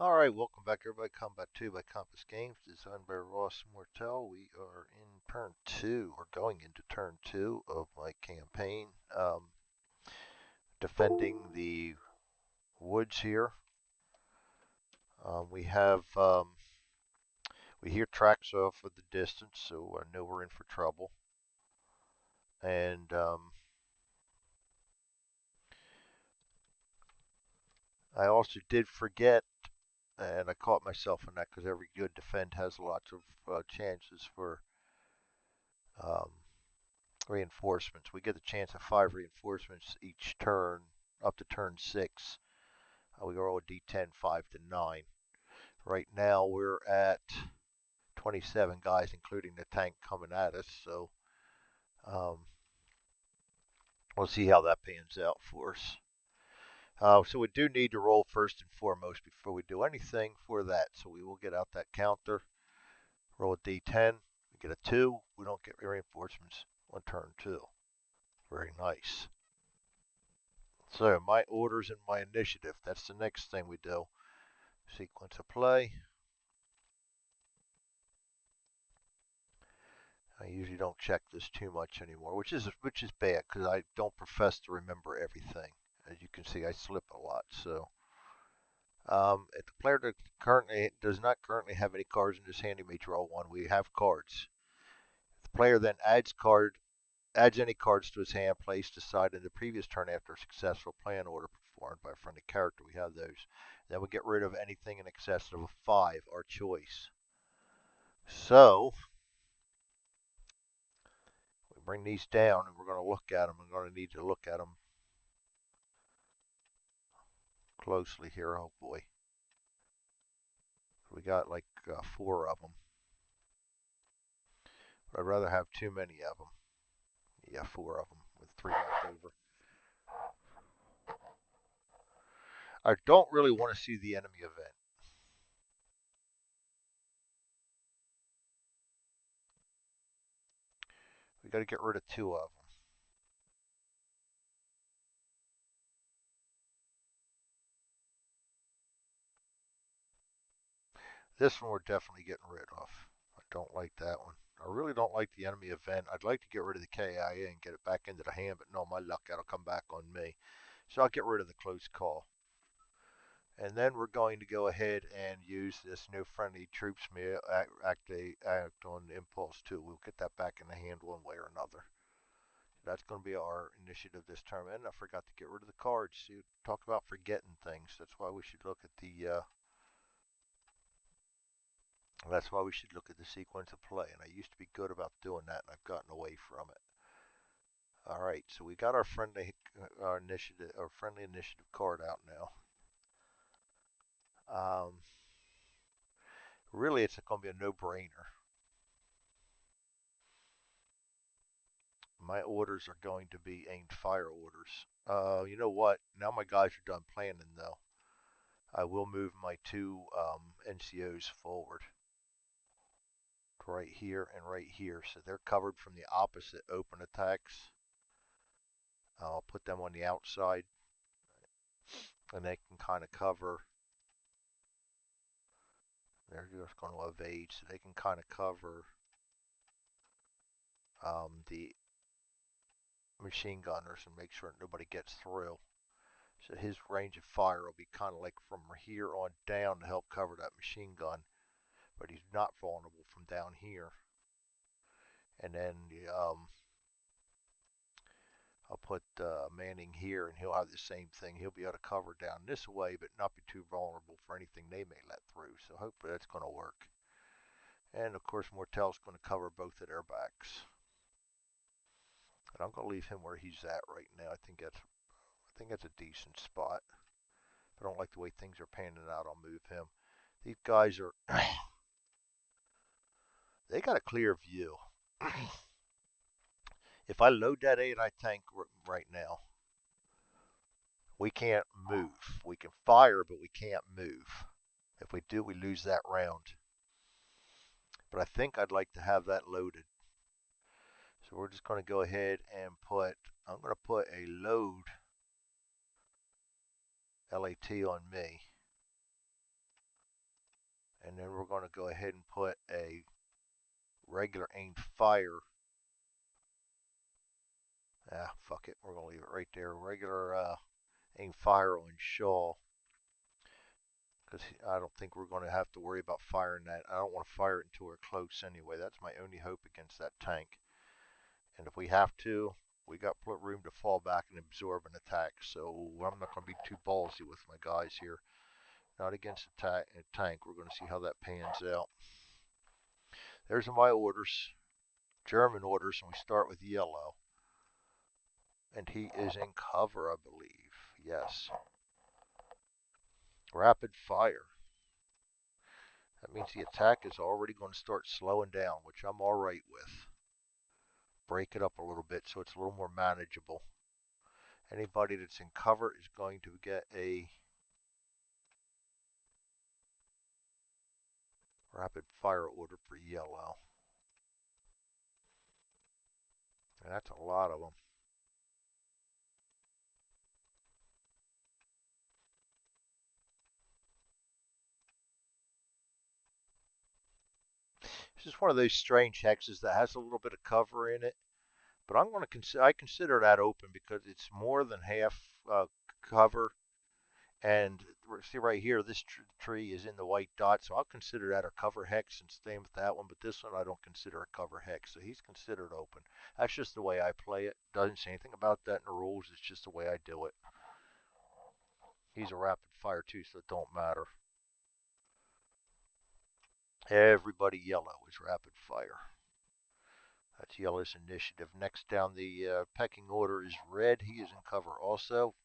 All right, welcome back, everybody. Combat 2 by Compass Games, designed by Ross Mortel. We are in turn 2, or going into turn 2 of my campaign, defending the woods here. We have, we hear tracks off at the distance, so I know we're in for trouble. And I also did forget, and I caught myself in that because every good defend has lots of chances for um, reinforcements. We get a chance of 5 reinforcements each turn, up to turn 6. We roll a d10, 5 to 9. Right now we're at 27 guys, including the tank coming at us. So um, we'll see how that pans out for us. So we do need to roll first and foremost before we do anything for that. So we will get out that counter, roll a d10. We get a 2. We don't get reinforcements on turn 2. Very nice. So my orders and my initiative. That's the next thing we do. Sequence of play. I usually don't check this too much anymore, which is bad because I don't profess to remember everything. As you can see, I slip a lot. So if the player that currently does not currently have any cards in his hand, he may draw one. We have cards. If the player then adds any cards to his hand placed aside in the previous turn after a successful plan order performed by a friendly character. We have those. Then we get rid of anything in excess of a 5, our choice. So we bring these down and we're going to look at them. We're going to need to look at them closely here. Oh boy. We got like 4 of them. But I'd rather have too many of them. Yeah, 4 of them with 3 left over. I don't really want to see the enemy event. We got to get rid of 2 of them. This one we're definitely getting rid of. I don't like that one. I really don't like the enemy event. I'd like to get rid of the KIA and get it back into the hand, but no, my luck, that'll come back on me. So I'll get rid of the close call. And then we're going to go ahead and use this new friendly troops act on impulse too. We'll get that back in the hand one way or another. That's going to be our initiative this term. And I forgot to get rid of the cards. See, talk about forgetting things. That's why we should look at the sequence of play. And I used to be good about doing that, and I've gotten away from it. All right, so we got our friendly initiative card out now. Really, it's going to be a no-brainer. My orders are going to be aimed fire orders. You know what? Now my guys are done planning, though. I will move my 2 NCOs forward, right here and right here, so they're covered from the opposite open attacks. I'll put them on the outside, and they can kind of cover. They're just going to evade, so they can kind of cover the machine gunners and make sure nobody gets through. So his range of fire will be kind of like from here on down to help cover that machine gun, but he's not vulnerable from down here. And then I'll put Manning here, and he'll have the same thing. He'll be able to cover down this way, but not be too vulnerable for anything they may let through. So hopefully that's going to work. And of course, Mortel's going to cover both of their backs. And I'm going to leave him where he's at right now. I think that's a decent spot. If I don't like the way things are panning out, I'll move him. These guys are they got a clear view. If I load that AI tank right now, we can't move. We can fire, but we can't move. If we do, we lose that round. But I think I'd like to have that loaded. So we're just going to go ahead and I'm going to put a load LAT on me. then we're going to go ahead and put a regular aimed fire. Fuck it. We're going to leave it right there. Regular aimed fire on Shaw. Because I don't think we're going to have to worry about firing that. I don't want to fire it until we're close anyway. That's my only hope against that tank. And if we have to, we got room to fall back and absorb an attack. So I'm not going to be too ballsy with my guys here. Not against a tank. We're going to see how that pans out. There's my orders. German orders, and we start with yellow. And he is in cover, I believe. Yes. Rapid fire. That means the attack is already going to start slowing down, which I'm alright with. Break it up a little bit so it's a little more manageable. Anybody that's in cover is going to get a rapid fire order for yellow. And that's a lot of them. This is one of those strange hexes that has a little bit of cover in it, but I'm going to I consider that open because it's more than half cover. And see right here, this tree is in the white dot, so I'll consider that a cover hex and stay with that one. But this one I don't consider a cover hex, so he's considered open. That's just the way I play it. Doesn't say anything about that in the rules. It's just the way I do it. He's a rapid fire too, so it don't matter. Everybody yellow is rapid fire. That's yellow's initiative. Next down the pecking order is red. He is in cover also.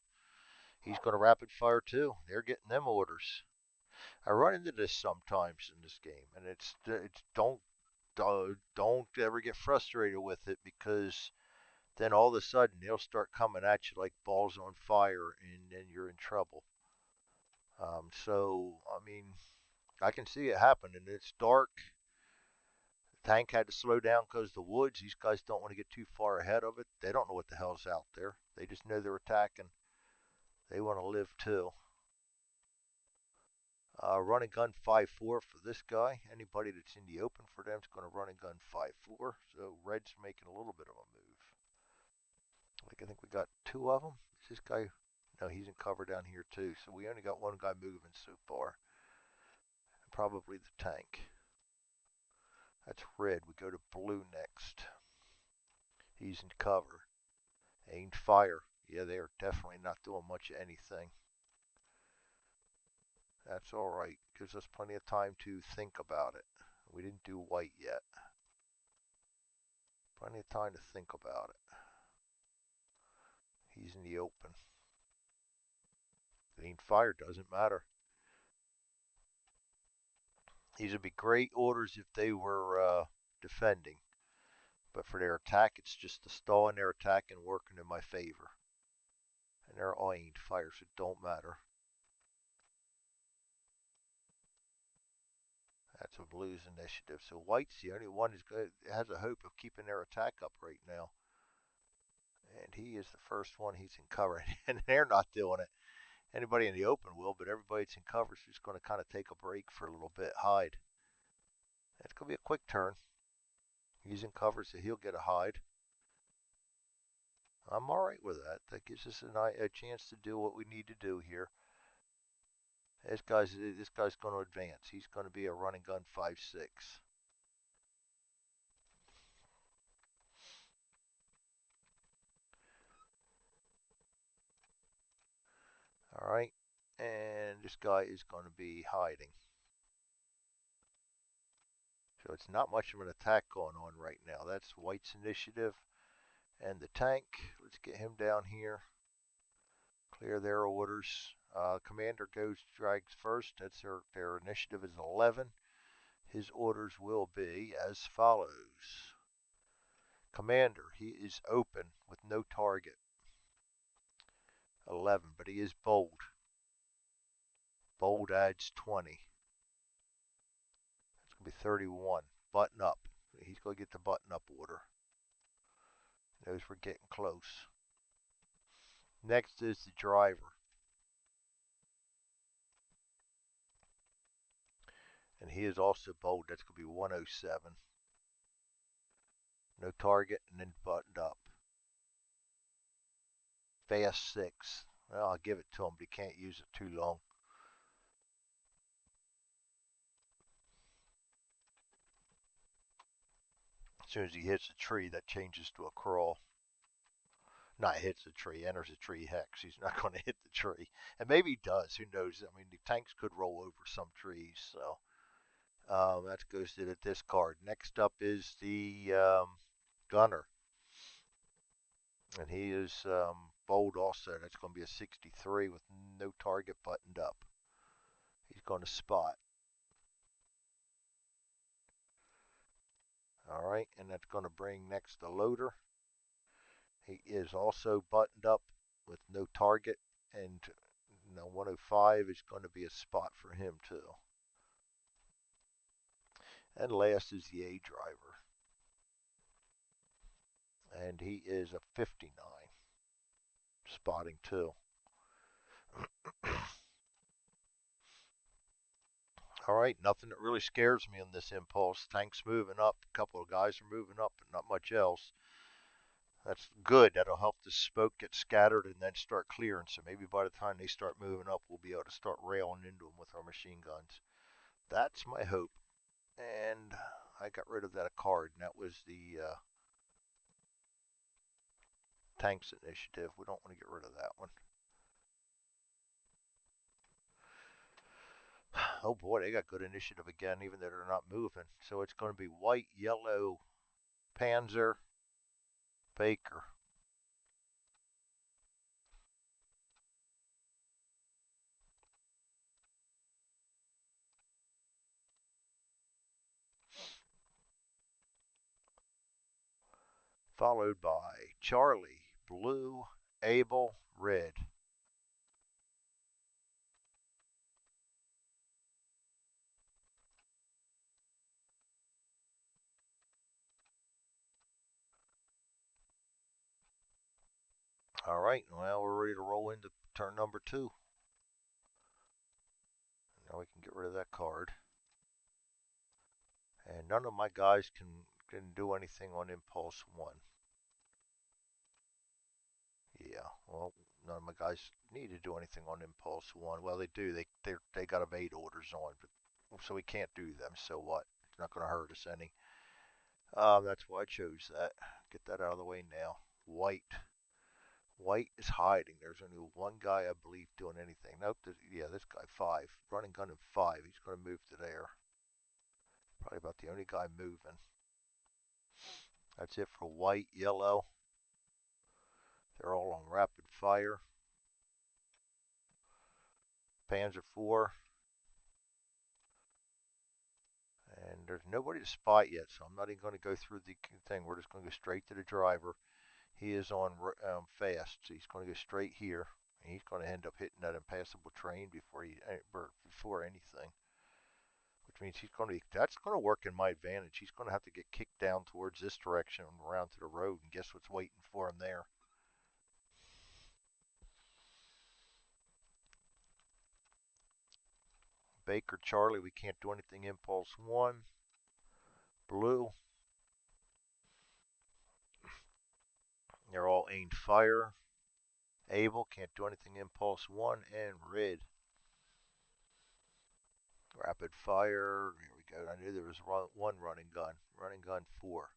He's going to rapid fire too. They're getting them orders. I run into this sometimes in this game, and it's don't ever get frustrated with it because then all of a sudden they'll start coming at you like balls on fire, and then you're in trouble. So I mean, I can see it happen, and it's dark. The tank had to slow down because the woods. These guys don't want to get too far ahead of it. They don't know what the hell's out there. They just know they're attacking. They want to live too. Running gun 5-4 for this guy. Anybody that's in the open for them is going to run and gun 5-4. So red's making a little bit of a move. Like I think we got two of them. Is this guy? No, he's in cover down here too. So we only got one guy moving so far. And probably the tank. That's red. We go to blue next. He's in cover. Aimed fire. Yeah, they are definitely not doing much of anything. That's alright. Gives us plenty of time to think about it. We didn't do white yet. Plenty of time to think about it. He's in the open. Aimed fire doesn't matter. These would be great orders if they were defending. But for their attack, it's just a stall in their attack and working in my favor. And they're all aimed fire, so it don't matter. That's a blues initiative. So white's the only one who has a hope of keeping their attack up right now. And he is the first one he's in cover. And they're not doing it. Anybody in the open will, but everybody that's in cover is just going to kind of take a break for a little bit, hide. It's going to be a quick turn. He's in cover, so he'll get a hide. I'm all right with that. That gives us a chance to do what we need to do here. This guy's going to advance. He's going to be a running gun 5-6. All right, and this guy is going to be hiding. So it's not much of an attack going on right now. That's White's initiative. And the tank, let's get him down here. Clear their orders. Commander drags first. That's their initiative is 11. His orders will be as follows. Commander, he is open with no target. 11, but he is bold. Bold adds 20. It's going to be 31. Button up. He's going to get the button up order. He knows we're getting close. Next is the driver. And he is also bold. That's going to be 107. No target and then buttoned up. Fast 6. Well, I'll give it to him, but he can't use it too long. As soon as he hits a tree, that changes to a crawl. Not hits a tree, enters a tree hex. He's not going to hit the tree. And maybe he does. Who knows? I mean, the tanks could roll over some trees. So that goes to the discard. Next up is the gunner. And he is bold also. That's going to be a 63 with no target buttoned up. He's going to spot. All right, and that's going to bring next the loader. He is also buttoned up with no target, and 105 is going to be a spot for him too. And last is the A driver, and he is a 59, spotting too. All right, nothing that really scares me on this impulse. Tanks moving up, a couple of guys are moving up, but not much else. That's good. That'll help the smoke get scattered and then start clearing. So maybe by the time they start moving up, we'll be able to start railing into them with our machine guns. That's my hope. And I got rid of that card, and that was the tanks initiative. We don't want to get rid of that one. Oh boy, they got good initiative again, even though they're not moving. So it's going to be white, yellow, Panzer, Baker. Followed by Charlie, blue, Able, red. All right, well, we're ready to roll into turn number 2. Now we can get rid of that card. And none of my guys can do anything on impulse 1. Yeah, well, none of my guys need to do anything on impulse 1. Well, they do. They got evade orders on, but so we can't do them. So what? It's not going to hurt us any. That's why I chose that. Get that out of the way now. White. White is hiding. There's only one guy, I believe, doing anything. Nope. Yeah, this guy, 5. Running gun in 5. He's going to move to there. Probably about the only guy moving. That's it for white, yellow. They're all on rapid fire. Panzer 4. And there's nobody to spot yet, so I'm not even going to go through the thing. We're just going to go straight to the driver. He is on fast, so he's going to go straight here. And he's going to end up hitting that impassable terrain before anything. Which means that's going to work in my advantage. He's going to have to get kicked down towards this direction and around to the road, and guess what's waiting for him there? Baker, Charlie, we can't do anything. Impulse 1. Blue. They're all aimed fire. Able, can't do anything. Impulse 1. And red. Rapid fire. Here we go. I knew there was one running gun. Running gun 4.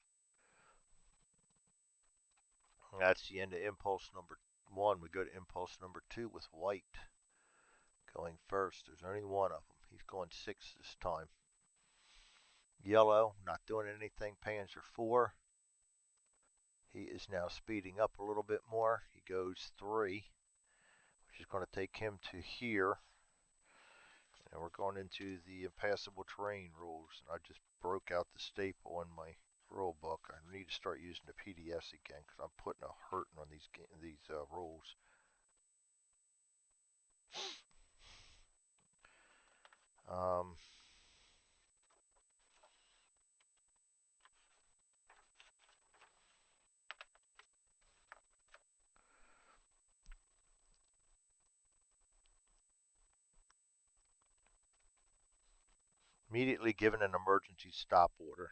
That's the end of impulse number 1. We go to impulse number 2 with white going first. There's only one of them. He's going 6 this time. Yellow, not doing anything. Panzer 4. He is now speeding up a little bit more. He goes 3, which is going to take him to here. And we're going into the impassable terrain rules. I just broke out the staple in my rule book. I need to start using the PDFs again because I'm putting a hurting on these rules. Um, Immediately given an emergency stop order.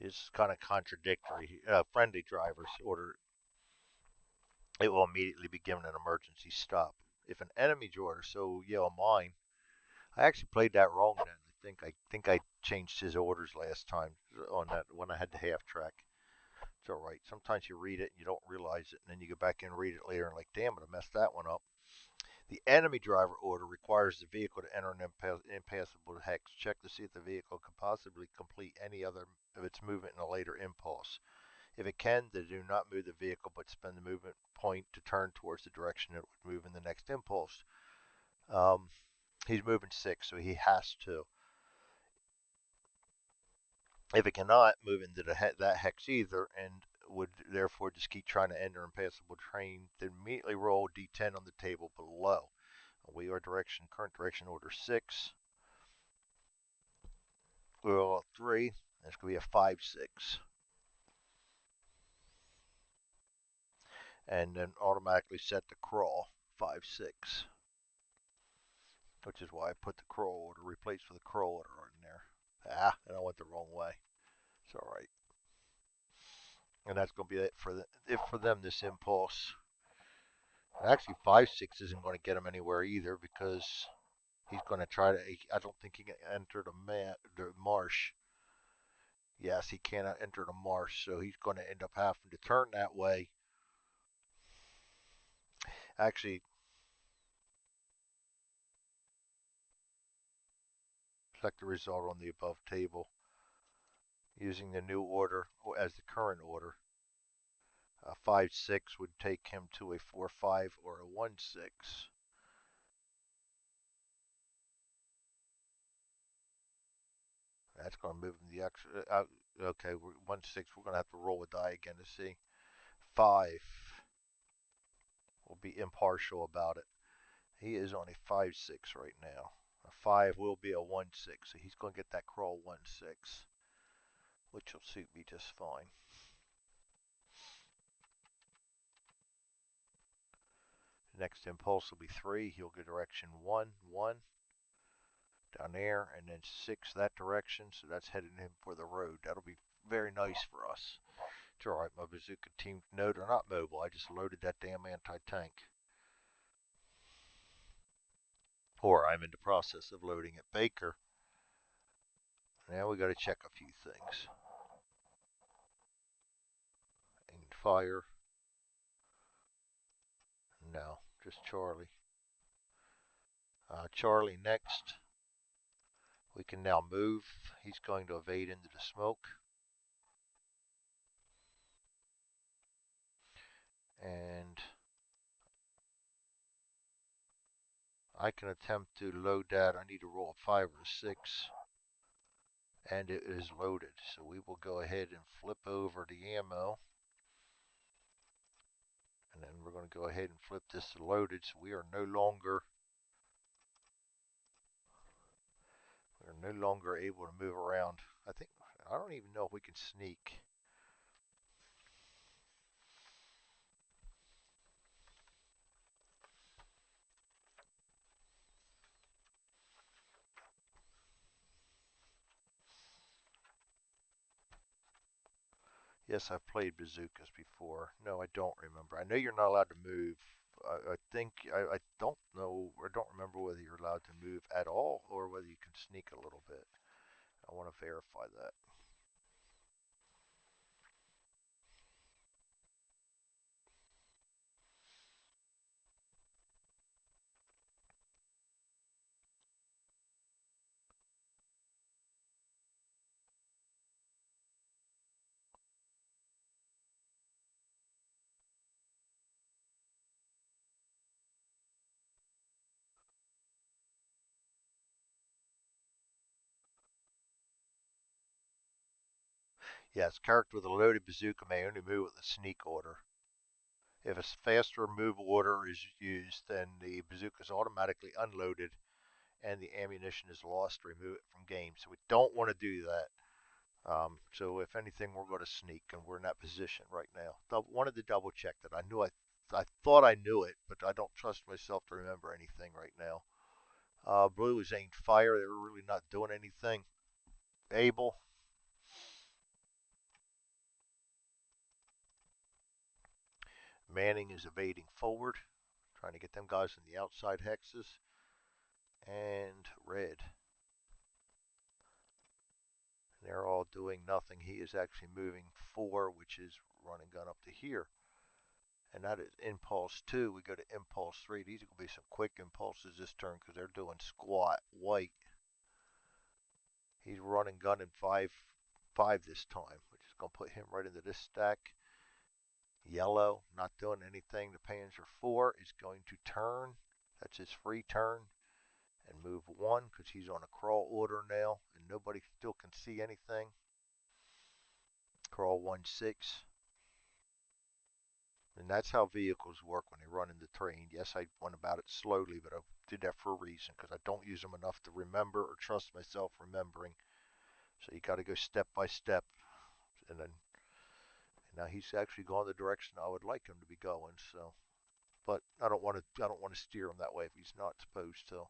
It's kind of contradictory. Friendly drivers order, it will immediately be given an emergency stop. If an enemy's order, so yeah, on mine, I actually played that wrong then. I think I changed his orders last time on that when I had the half track. It's all right. Sometimes you read it and you don't realize it, and then you go back and read it later and like, damn it, I messed that one up. The enemy driver order requires the vehicle to enter an impassable hex. Check to see if the vehicle can possibly complete any other of its movement in a later impulse. If it can, then do not move the vehicle, but spend the movement point to turn towards the direction it would move in the next impulse. Um, he's moving 6, so he has to. If it cannot move into that hex either, and would therefore just keep trying to enter impassable terrain, then immediately roll D10 on the table below. We are current direction order 6. We roll a 3. That's going to be a 5-6. And then automatically set the crawl 5-6. Which is why I put the crawl order replaced with the crawl order in there. And I went the wrong way. It's all right. And that's going to be it for them this impulse. And actually, 5-6 isn't going to get him anywhere either because he's going to try to. I don't think he can enter the marsh. Yes, he cannot enter the marsh, so he's going to end up having to turn that way. Actually, select the result on the above table using the new order as the current order. A 5-6 would take him to a 4-5 or a 1-6. That's going to move him the extra. Okay, 1-6. We're going to have to roll a die again to see. 5 will be impartial about it. He is on a 5-6 right now. A 5 will be a 1-6, so he's going to get that crawl 1-6, which will suit me just fine. Next impulse will be 3. He'll go direction 1, 1 down there, and then 6 that direction. So that's heading him for the road. That'll be very nice for us. It's alright, my bazooka team, no, they're not mobile. I just loaded that damn anti-tank. Or I'm in the process of loading at Baker. Now we got to check a few things. And fire. No, just Charlie. Charlie next. We can now move. He's going to evade into the smoke. And I can attempt to load that. I need to roll a 5 or a 6. And it is loaded. So we will go ahead and flip over the ammo. And then we're going to go ahead and flip this to loaded. So we are no longer able to move around. I don't even know if we can sneak. Yes, I've played bazookas before. No, I don't remember. I know you're not allowed to move. I don't know or don't remember whether you're allowed to move at all or whether you can sneak a little bit. I want to verify that. Yes, character with a loaded bazooka may only move with a sneak order. If a faster move order is used, then the bazooka is automatically unloaded and the ammunition is lost. Remove it from game. So we don't want to do that. So if anything, we're going to sneak, and we're in that position right now. Wanted to double check that. I thought I knew it, but I don't trust myself to remember anything right now. Blue is aimed fire. They were really not doing anything. Able. Manning is evading forward, trying to get them guys in the outside hexes. And red. They're all doing nothing. He is actually moving 4, which is running gun up to here. And that is impulse 2. We go to impulse 3. These are going to be some quick impulses this turn because they're doing squat. White. He's running gun in 5 this time, which is going to put him right into this stack. Yellow, not doing anything. The Panzer 4 is going to turn. That's his free turn. And move 1 because he's on a crawl order now and nobody still can see anything. Crawl 1-6. And that's how vehicles work when they run into terrain. Yes, I went about it slowly, but I did that for a reason because I don't use them enough to remember or trust myself remembering. So you got to go step by step. And then now he's actually going the direction I would like him to be going. So, but I don't want to steer him that way if he's not supposed to.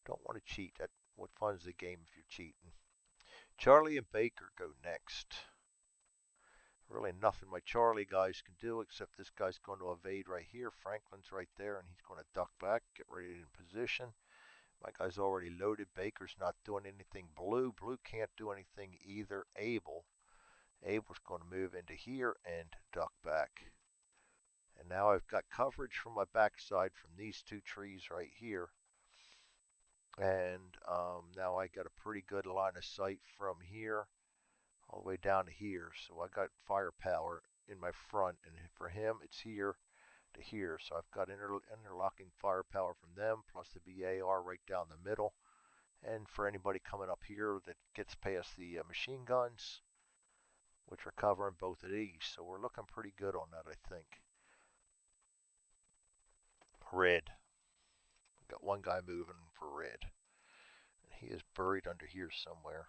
Don't want to cheat. That what fun is the game if you're cheating? Charlie and Baker go next. Really nothing my Charlie guys can do except this guy's going to evade right here. Franklin's right there and he's going to duck back, get ready in position. My guy's already loaded. Baker's not doing anything. Blue can't do anything either. Abel's going to move into here and duck back. And now I've got coverage from my backside from these 2 trees right here. And now I got a pretty good line of sight from here all the way down to here. So I got firepower in my front, and for him, it's here to here. So I've got interlocking firepower from them, plus the BAR right down the middle. And for anybody coming up here that gets past the machine guns, which are covering both of these. So we're looking pretty good on that, I think. Red. We've got one guy moving for red. And he is buried under here somewhere.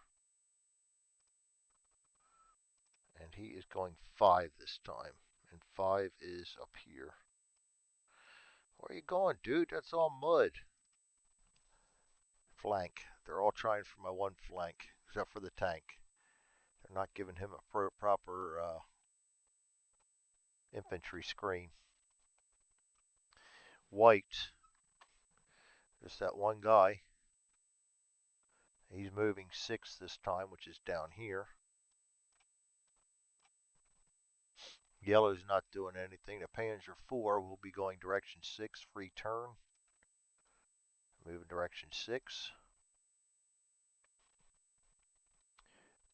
And he is going 5 this time. And 5 is up here. Where are you going, dude? That's all mud. Flank. They're all trying for my one flank, except for the tank. They're not giving him a proper infantry screen. White. Just that one guy. He's moving 6 this time, which is down here. Yellow's not doing anything. The Panzer 4 will be going direction 6, free turn. Moving direction 6.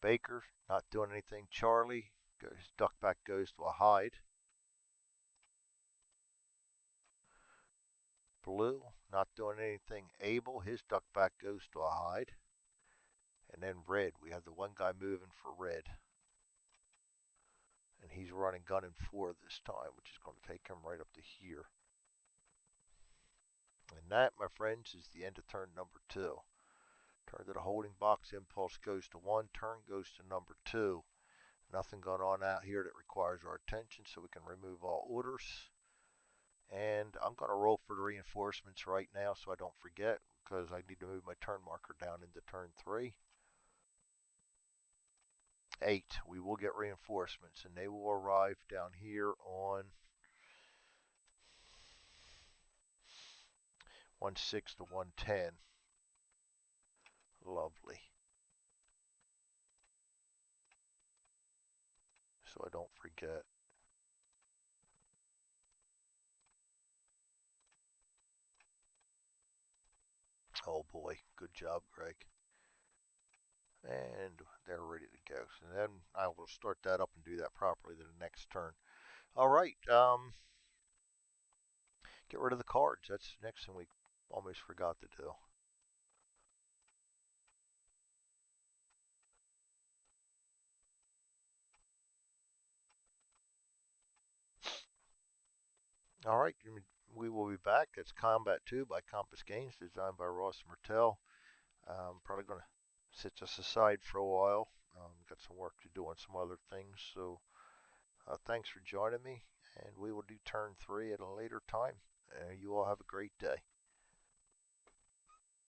Baker not doing anything. Charlie goes duck back, goes to a hide. Blue not doing anything. Able, his duck back goes to a hide. And then red, we have the one guy moving for red. And he's running gun in 4 this time, which is going to take him right up to here. And that, my friends, is the end of turn number 2. Turn to the holding box, impulse goes to 1, turn goes to number 2. Nothing going on out here that requires our attention, so we can remove all orders. And I'm going to roll for the reinforcements right now so I don't forget, because I need to move my turn marker down into turn 3. 8, we will get reinforcements, and they will arrive down here on 1-6 to 110. Lovely. So I don't forget. Oh boy, good job, Greg. And they're ready to go. So then I will start that up and do that properly the next turn. All right. Get rid of the cards. That's the next thing we almost forgot to do. All right, we will be back. That's Combat 2 by Compass Games, designed by Ross Martell. Probably going to sit this aside for a while. Got some work to do on some other things. So thanks for joining me, and we will do turn 3 at a later time. You all have a great day.